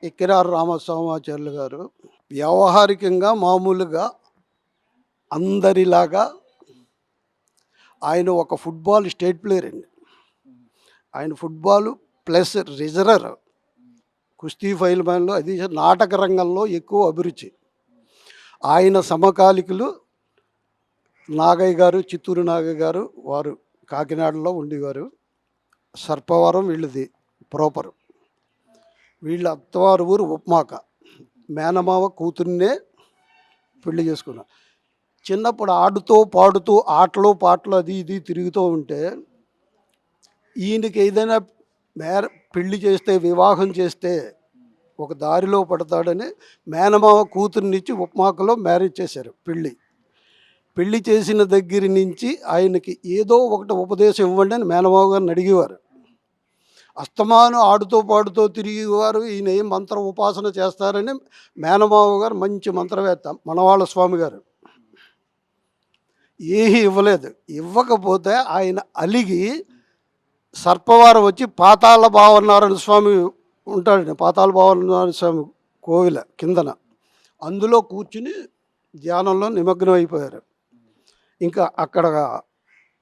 ఎక్కిరారు రామస్వామాచార్యులు గారు వ్యవహారికంగా మామూలుగా అందరిలాగా ఆయన ఒక ఫుట్బాల్ స్టేట్ ప్లేయర్ అండి. ఆయన ఫుట్బాల్ ప్లస్ రిజరర్, కుస్తీ ఫైల్మాన్లో, అది నాటక రంగంలో ఎక్కువ అభిరుచి. ఆయన సమకాలికులు నాగయ్య గారు, చిత్తూరు నాగయ్య గారు, వారు కాకినాడలో ఉండేవారు. సర్పవరం వీళ్ళది ప్రోపరు. వీళ్ళ అత్తవారు ఊరు ఉప్మాక. మేనమావ కూతుర్నే పెళ్లి చేసుకున్నారు. చిన్నప్పుడు ఆడుతూ పాడుతూ ఆటలు పాటలు అది ఇది తిరుగుతూ ఉంటే ఈయనకి ఏదైనా పెళ్లి చేస్తే, వివాహం చేస్తే ఒక దారిలో పడతాడని మేనమావ కూతుర్నిచ్చి ఉప్మాకలో మ్యారేజ్ చేశారు. పెళ్లి చేసిన దగ్గర నుంచి ఆయనకి ఏదో ఒకటి ఉపదేశం ఇవ్వండి అని మేనమావ గారిని అడిగేవారు. అస్తమాను ఆడుతూ పాడుతూ తిరిగేవారు. ఈయన ఏం మంత్ర ఉపాసన చేస్తారని మేనమావ గారు మంచి మంత్రవేత్త, మనవాళ్ళ స్వామి గారు, ఏమీ ఇవ్వలేదు. ఇవ్వకపోతే ఆయన అలిగి సర్పవారం వచ్చి పాతాళ భావనారాయణ స్వామి ఉంటాడండి, పాతాళ భావనారాయణ స్వామి కోవిల కిందన, అందులో కూర్చుని ధ్యానంలో నిమగ్నం అయిపోయారు. ఇంకా అక్కడ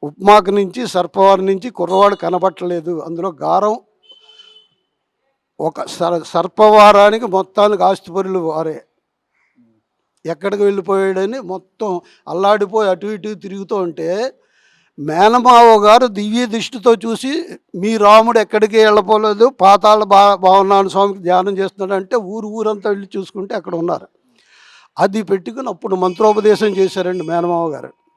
ఉప్మాక నుంచి సర్పవారం నుంచి కుర్రవాడు కనబట్టలేదు. అందులో గారం ఒక సర్పవారానికి మొత్తానికి ఆస్తిపరులు వారే. ఎక్కడికి వెళ్ళిపోయాడని మొత్తం అల్లాడిపోయి అటు ఇటు తిరుగుతూ ఉంటే మేనమావ గారు దివ్య దృష్టితో చూసి, మీ రాముడు ఎక్కడికి వెళ్ళపోలేదు, పాతాళ భావనారాయణ స్వామికి ధ్యానం చేస్తున్నాడు అంటే ఊరంతా వెళ్ళి చూసుకుంటే అక్కడ ఉన్నారు. అది పెట్టుకుని అప్పుడు మంత్రోపదేశం చేశారండి మేనమావ గారు.